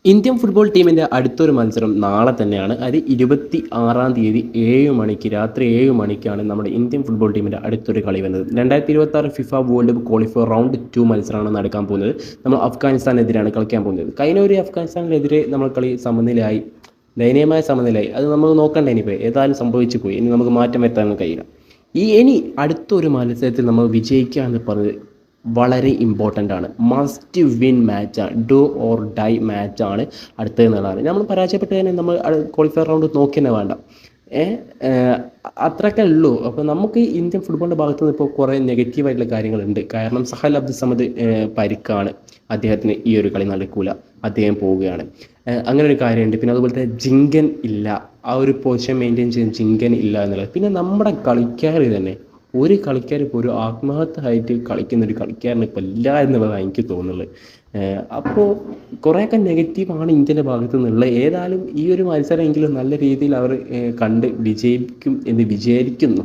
Indian football ടീമിൻ്റെ അടുത്തൊരു മത്സരം നാളെ തന്നെയാണ്. അത് 26-ാം തീയതി 7 മണിക്ക്, രാത്രി 7 മണിക്കാണ് നമ്മുടെ ഇന്ത്യൻ ഫുട്ബോൾ ടീമിൻ്റെ അടുത്തൊരു കളി വരുന്നത്. 2026 FIFA world cup qualifier round 2 മത്സരമാണ് നടക്കാൻ പോകുന്നത്. നമ്മൾ അഫ്ഗാനിസ്ഥാനെതിരാണ് കളിക്കാൻ പോകുന്നത്. കഴിഞ്ഞ ഒരു അഫ്ഗാനിസ്ഥാനെതിരെ നമ്മൾ കളി സമനിലയായി, ദയനീയമായ സമനിലയായി. അത് നമ്മൾ നോക്കണ്ട, ഇനിയിപ്പോൾ ഏതായാലും സംഭവിച്ചു പോയി. ഇനി നമുക്ക് മാറ്റം വരുത്താൻ കഴിയില്ല. ഇനി അടുത്തൊരു മത്സരത്തിൽ നമ്മൾ വിജയിക്കുക എന്ന് പറഞ്ഞത് വളരെ ഇമ്പോർട്ടൻ്റ് ആണ്. മസ്റ്റ് വിൻ മാച്ചാണ്, ഡു ഓർ ഡൈ മാച്ചാണ് അടുത്തതെന്നുള്ളതാണ്. നമ്മൾ പരാജയപ്പെട്ട് തന്നെ നമ്മൾ ക്വാളിഫയർ റൗണ്ട് നോക്കി തന്നെ വേണ്ട, അത്രയൊക്കെ ഉള്ളൂ. അപ്പോൾ നമുക്ക് ഇന്ത്യൻ ഫുട്ബോളിൻ്റെ ഭാഗത്ത് നിന്ന് ഇപ്പോൾ കുറേ നെഗറ്റീവായിട്ടുള്ള കാര്യങ്ങളുണ്ട്. കാരണം സഹൽ അബ്ദുൽ സമദ് പരിക്കാണ്, അദ്ദേഹത്തിന് ഈ ഒരു കളി നടക്കൂല, അദ്ദേഹം പോവുകയാണ്. അങ്ങനെ ഒരു കാര്യമുണ്ട്. പിന്നെ അതുപോലെ തന്നെ ജിങ്കൻ ഇല്ല, ആ ഒരു പൊസിഷൻ മെയിൻറ്റെയിൻ ചെയ്യുന്ന ജിങ്കൻ ഇല്ല എന്നുള്ളത്. പിന്നെ നമ്മുടെ കളിക്കാർ തന്നെ, ഒരു കളിക്കാർ ഇപ്പോൾ ഒരു ആത്മഹത്യയായിട്ട് കളിക്കുന്ന ഒരു കളിക്കാരന് ഇപ്പോൾ ഇല്ല എന്നുള്ളതാണ് എനിക്ക് തോന്നുന്നത്. അപ്പോൾ കുറേയൊക്കെ നെഗറ്റീവാണ് ഇന്ത്യൻ്റെ ഭാഗത്തു നിന്നുള്ളത്. ഏതായാലും ഈ ഒരു മത്സരമെങ്കിലും നല്ല രീതിയിൽ അവർ കണ്ട് വിജയിക്കും എന്ന് വിചാരിക്കുന്നു.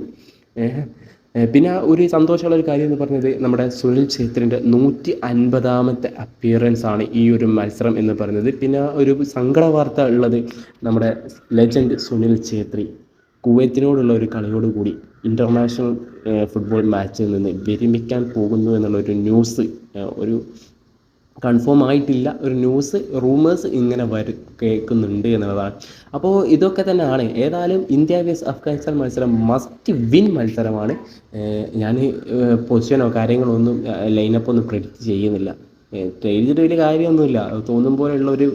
പിന്നെ ഒരു സന്തോഷമുള്ള ഒരു കാര്യം എന്ന് പറഞ്ഞത് നമ്മുടെ സുനിൽ ഛേത്രിൻ്റെ 150ാമത്തെ അപ്പിയറൻസ് ആണ് ഈ ഒരു മത്സരം എന്ന് പറയുന്നത്. പിന്നെ ഒരു സങ്കട വാർത്ത ഉള്ളത്, നമ്മുടെ ലെജൻഡ് സുനിൽ ഛേത്രി കുവൈത്തിനോടുള്ള ഒരു കളിയോടുകൂടി ഇൻ്റർനാഷണൽ ഫുട്ബോൾ മാച്ചിൽ നിന്ന് വിരമിക്കാൻ പോകുന്നു എന്നുള്ളൊരു ന്യൂസ്, ഒരു കൺഫേം ആയിട്ടില്ല, ഒരു ന്യൂസ്, റൂമേഴ്സ് ഇങ്ങനെ കേൾക്കുന്നുണ്ട് എന്നുള്ളതാണ്. അപ്പോൾ ഇതൊക്കെ തന്നെയാണ്. ഏതായാലും ഇന്ത്യ വേഴ്സസ് അഫ്ഗാനിസ്ഥാൻ മത്സരം മസ്റ്റ് വിൻ മത്സരമാണ്. ഞാൻ പൊസിഷനോ കാര്യങ്ങളോ ഒന്നും, ലൈനപ്പൊന്നും പ്രെഡിക്റ്റ് ചെയ്യുന്നില്ല. എഴുതിയിട്ട് വലിയ കാര്യമൊന്നുമില്ല, തോന്നും പോലെയുള്ളൊരു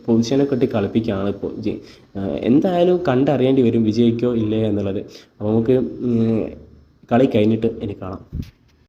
പൊസിഷനൊക്കെ ഇട്ട് കളിപ്പിക്കുകയാണ് ഇപ്പോൾ. എന്തായാലും കണ്ടറിയേണ്ടി വരും വിജയിക്കോ ഇല്ലേ എന്നുള്ളത്. അപ്പോൾ നമുക്ക് കളി കഴിഞ്ഞിട്ട് എനിക്ക് കാണാം.